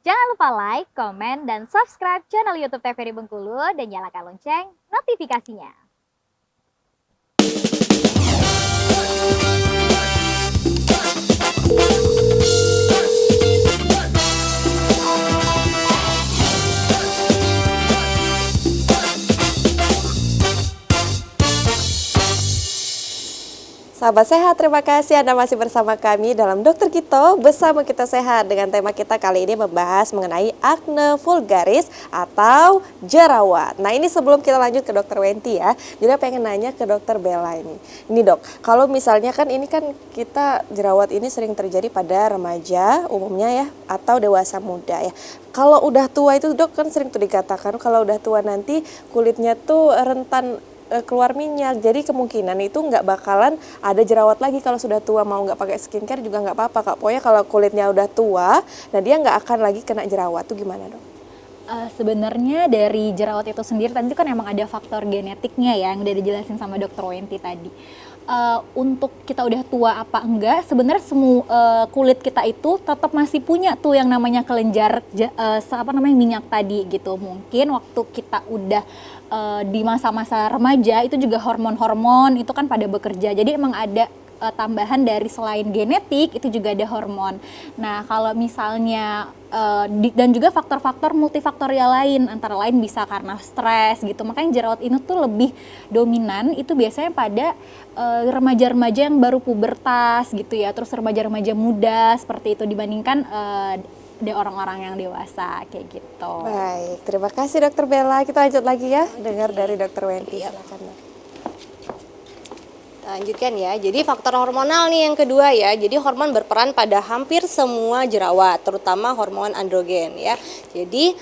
Jangan lupa like, komen, dan subscribe channel YouTube TVRI Bengkulu dan nyalakan lonceng notifikasinya. Sahabat sehat, terima kasih Anda masih bersama kami dalam Dokter Kito Bersama Kita Sehat. Dengan tema kita kali ini membahas mengenai akne vulgaris atau jerawat. Nah, ini sebelum kita lanjut ke Dokter Wenti ya, jadi pengen nanya ke Dokter Bella ini. Ini dok, kalau misalnya kan ini kan kita jerawat ini sering terjadi pada remaja umumnya ya, atau dewasa muda ya. Kalau udah tua itu dok kan sering tuh dikatakan kalau udah tua nanti kulitnya tuh rentan keluar minyak, jadi kemungkinan itu nggak bakalan ada jerawat lagi kalau sudah tua. Mau nggak pakai skincare juga nggak apa-apa kak, pokoknya kalau kulitnya udah tua, nah dia nggak akan lagi kena jerawat. Tuh gimana dok? Sebenarnya dari jerawat itu sendiri tadi kan emang ada faktor genetiknya ya yang udah dijelasin sama Dokter Wenti tadi. Untuk kita udah tua apa enggak, sebenarnya semua kulit kita itu tetap masih punya tuh yang namanya kelenjar minyak tadi gitu. Mungkin waktu kita udah di masa-masa remaja itu juga hormon-hormon itu kan pada bekerja. Jadi emang ada tambahan dari selain genetik itu juga ada hormon. Nah kalau misalnya dan juga faktor-faktor multifaktorial lain, antara lain bisa karena stres gitu. Makanya jerawat ini tuh lebih dominan itu biasanya pada remaja-remaja yang baru pubertas gitu ya, terus remaja-remaja muda seperti itu dibandingkan orang-orang yang dewasa kayak gitu. Baik, terima kasih Dokter Bella. Kita lanjut lagi ya, dengar dari Dokter Wenti. Silakan dok. Lanjutkan ya, jadi faktor hormonal nih yang kedua ya. Jadi hormon berperan pada hampir semua jerawat, terutama hormon androgen ya. Jadi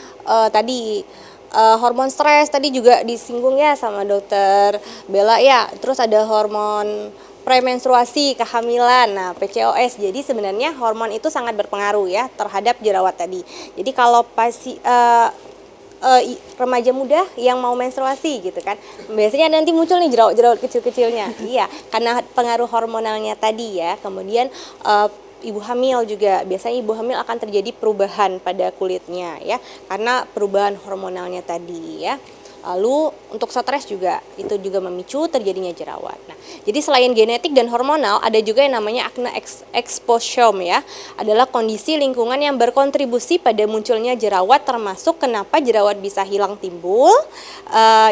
tadi hormon stres tadi juga disinggung ya sama Dokter Bella ya. Terus ada hormon premenstruasi, kehamilan, nah PCOS. Jadi sebenarnya hormon itu sangat berpengaruh ya terhadap jerawat tadi. Jadi kalau remaja muda yang mau menstruasi gitu kan, biasanya nanti muncul nih jerawat-jerawat kecil-kecilnya. Iya, karena pengaruh hormonalnya tadi ya. Kemudian ibu hamil juga, biasanya ibu hamil akan terjadi perubahan pada kulitnya ya, karena perubahan hormonalnya tadi ya. Lalu untuk stres juga, itu juga memicu terjadinya jerawat. Nah, jadi selain genetik dan hormonal, ada juga yang namanya acne exposome ya. Adalah kondisi lingkungan yang berkontribusi pada munculnya jerawat, termasuk kenapa jerawat bisa hilang timbul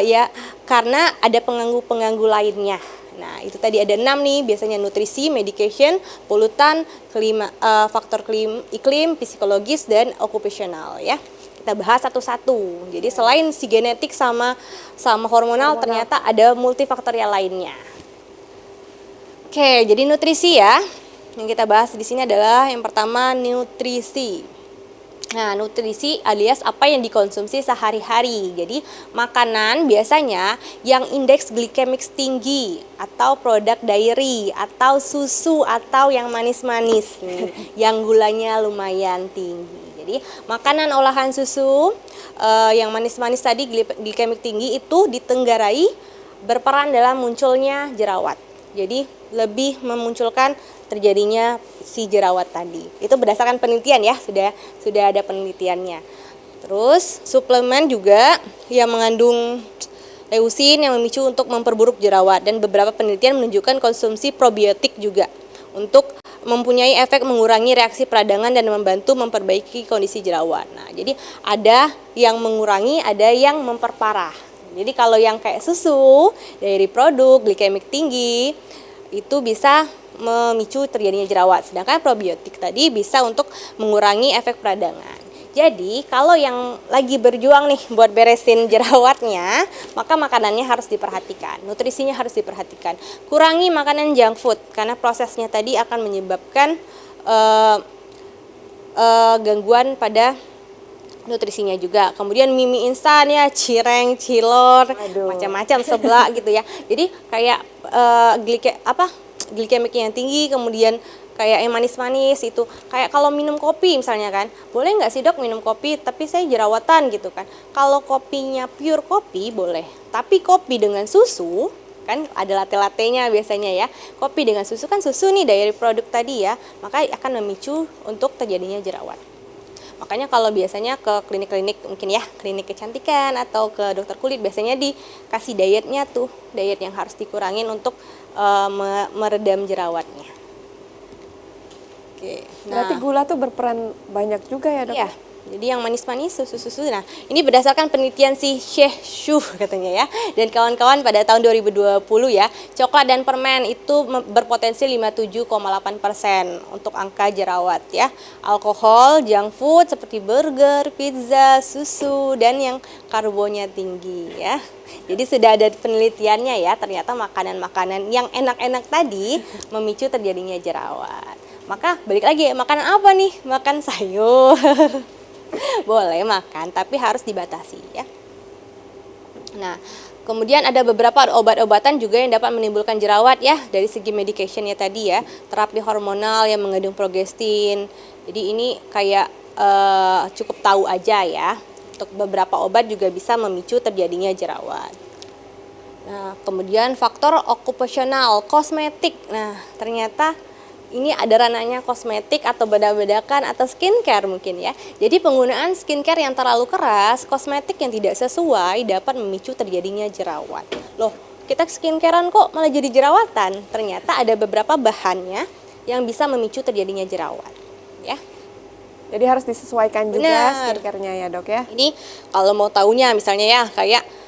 ya, karena ada pengganggu-pengganggu lainnya. Nah, itu tadi ada 6 nih, biasanya nutrisi, medication, polutan, faktor iklim, psikologis, dan okupasional ya. Kita bahas satu-satu. Jadi selain si genetik sama hormonal, ternyata ada multifaktorial lainnya. Oke, jadi nutrisi ya. Yang kita bahas di sini adalah yang pertama nutrisi. Nah, nutrisi alias apa yang dikonsumsi sehari-hari. Jadi makanan biasanya yang indeks glikemik tinggi, atau produk dairy, atau susu, atau yang manis-manis nih, yang gulanya lumayan tinggi. Jadi makanan olahan susu yang manis-manis tadi glikemik tinggi itu ditenggarai berperan dalam munculnya jerawat. Jadi lebih memunculkan terjadinya si jerawat tadi. Itu berdasarkan penelitian ya, sudah ada penelitiannya. Terus suplemen juga yang mengandung leusin yang memicu untuk memperburuk jerawat, dan beberapa penelitian menunjukkan konsumsi probiotik juga untuk mempunyai efek mengurangi reaksi peradangan dan membantu memperbaiki kondisi jerawat. Nah, jadi ada yang mengurangi, ada yang memperparah. Jadi kalau yang kayak susu, dairy produk, glikemik tinggi, itu bisa memicu terjadinya jerawat. Sedangkan probiotik tadi bisa untuk mengurangi efek peradangan. Jadi kalau yang lagi berjuang nih buat beresin jerawatnya, maka makanannya harus diperhatikan, nutrisinya harus diperhatikan. Kurangi makanan junk food karena prosesnya tadi akan menyebabkan gangguan pada nutrisinya juga. Kemudian mie instan ya, cireng, cilor, macam-macam seblak gitu ya. Jadi kayak glikemik yang tinggi, kemudian kayak yang manis-manis itu, kayak kalau minum kopi misalnya kan, boleh nggak sih dok minum kopi tapi saya jerawatan gitu kan. Kalau kopinya pure kopi boleh, tapi kopi dengan susu kan ada latte-lattenya biasanya ya, kopi dengan susu kan susu nih dari produk tadi ya, maka akan memicu untuk terjadinya jerawat. Makanya kalau biasanya ke klinik-klinik mungkin ya, klinik kecantikan atau ke dokter kulit biasanya dikasih dietnya tuh, diet yang harus dikurangin untuk meredam jerawatnya. Oke. Berarti gula tuh berperan banyak juga ya, Dok? Iya. Jadi yang manis-manis, susu-susu. Nah, ini berdasarkan penelitian si Sheikh Shu katanya ya. Dan kawan-kawan pada tahun 2020 ya, coklat dan permen itu berpotensi 57,8% untuk angka jerawat ya. Alkohol, junk food seperti burger, pizza, susu, dan yang karbonya tinggi ya. Jadi sudah ada penelitiannya ya, ternyata makanan-makanan yang enak-enak tadi memicu terjadinya jerawat. Maka balik lagi, makanan apa nih? Makan sayur. Boleh makan, tapi harus dibatasi ya. Nah, kemudian ada beberapa obat-obatan juga yang dapat menimbulkan jerawat ya, dari segi medication ya tadi ya, terapi hormonal yang mengandung progestin. Jadi ini kayak cukup tahu aja ya. Untuk beberapa obat juga bisa memicu terjadinya jerawat. Nah, kemudian faktor okupasional, kosmetik. Nah, ternyata ini ada ranahnya kosmetik atau bedak-bedakan atau skincare mungkin ya. Jadi penggunaan skincare yang terlalu keras, kosmetik yang tidak sesuai dapat memicu terjadinya jerawat. Loh, kita skincarean kok malah jadi jerawatan? Ternyata ada beberapa bahannya yang bisa memicu terjadinya jerawat. Ya. Jadi harus disesuaikan juga Benar. skincare-nya ya, Dok ya. Ini kalau mau tahunya misalnya ya kayak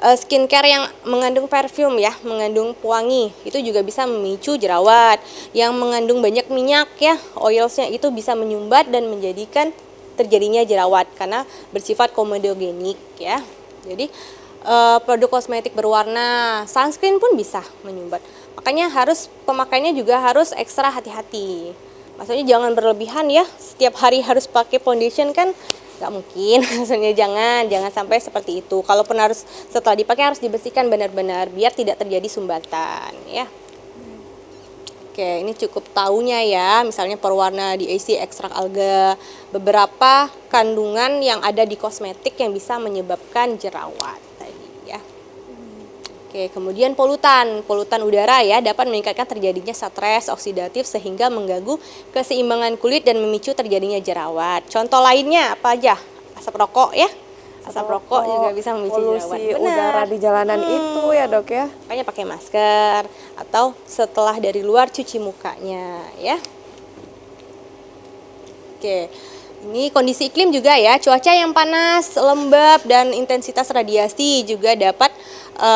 skincare yang mengandung parfum ya, mengandung pewangi, itu juga bisa memicu jerawat. Yang mengandung banyak minyak ya, oilsnya itu bisa menyumbat dan menjadikan terjadinya jerawat karena bersifat komedogenik ya. Jadi produk kosmetik berwarna, sunscreen pun bisa menyumbat. Makanya pemakaiannya juga harus ekstra hati-hati. Maksudnya jangan berlebihan ya, setiap hari harus pakai foundation kan nggak mungkin. Maksudnya jangan sampai seperti itu. Kalaupun harus setelah dipakai harus dibersihkan benar-benar biar tidak terjadi sumbatan ya. Oke, ini cukup taunya ya, misalnya perwarna DHC, ekstrak alga, beberapa kandungan yang ada di kosmetik yang bisa menyebabkan jerawat tadi ya. Oke, kemudian polutan udara ya dapat meningkatkan terjadinya stres oksidatif sehingga mengganggu keseimbangan kulit dan memicu terjadinya jerawat. Contoh lainnya apa aja? Asap rokok ya. Asap rokok juga bisa memicu jerawat. Polusi udara di jalanan itu ya, Dok ya. Makanya pakai masker atau setelah dari luar cuci mukanya ya. Oke. Ini kondisi iklim juga ya, cuaca yang panas, lembab, dan intensitas radiasi juga dapat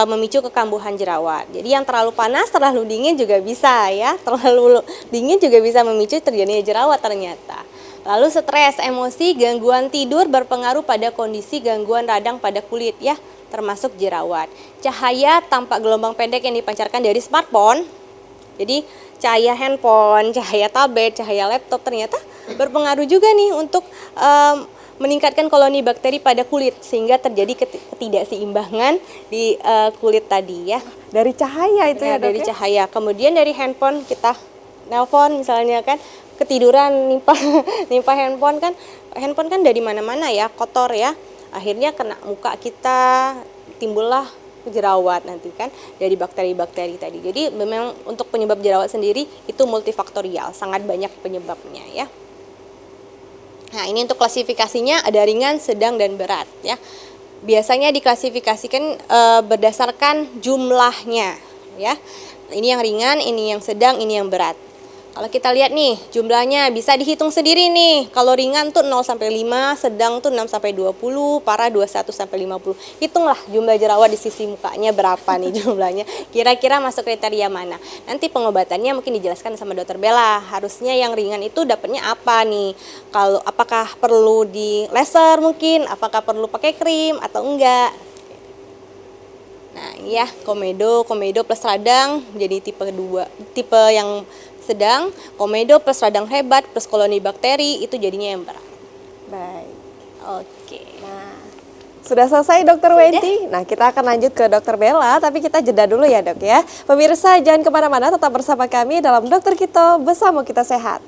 memicu kekambuhan jerawat. Jadi yang terlalu panas, terlalu dingin juga bisa ya, terlalu dingin juga bisa memicu terjadinya jerawat ternyata. Lalu stres, emosi, gangguan tidur berpengaruh pada kondisi gangguan radang pada kulit ya, termasuk jerawat. Cahaya tanpa gelombang pendek yang dipancarkan dari smartphone, jadi cahaya handphone, cahaya tablet, cahaya laptop ternyata berpengaruh juga nih untuk meningkatkan koloni bakteri pada kulit sehingga terjadi ketidakseimbangan di kulit tadi ya. Dari cahaya itu ya, Dok Dari ya? cahaya. Kemudian dari handphone kita nelpon misalnya kan, ketiduran nimpa handphone kan dari mana-mana ya, kotor ya. Akhirnya kena muka kita, timbullah jerawat nanti kan dari bakteri-bakteri tadi. Jadi memang untuk penyebab jerawat sendiri itu multifaktorial, sangat banyak penyebabnya ya. Nah, ini untuk klasifikasinya ada ringan, sedang, dan berat ya. Biasanya diklasifikasikan berdasarkan jumlahnya ya. Ini yang ringan, ini yang sedang, ini yang berat. Kalau kita lihat nih, jumlahnya bisa dihitung sendiri nih. Kalau ringan tuh 0 sampai 5, sedang tuh 6 sampai 20, parah 21 sampai 50. Hitunglah jumlah jerawat di sisi mukanya berapa nih jumlahnya. Kira-kira masuk kriteria mana? Nanti pengobatannya mungkin dijelaskan sama Dokter Bella. Harusnya yang ringan itu dapatnya apa nih? Kalau apakah perlu di laser mungkin? Apakah perlu pakai krim atau enggak? Nah, ini ya, komedo plus radang jadi tipe yang sedang, komedo plus radang hebat plus koloni bakteri itu jadinya yang berat. Baik. Oke. Nah, sudah selesai Dokter Wenti. Nah, kita akan lanjut ke Dokter Bella, tapi kita jeda dulu ya, Dok ya. Pemirsa, jangan kemana-mana, tetap bersama kami dalam Dokter Kito, bersama kita sehat.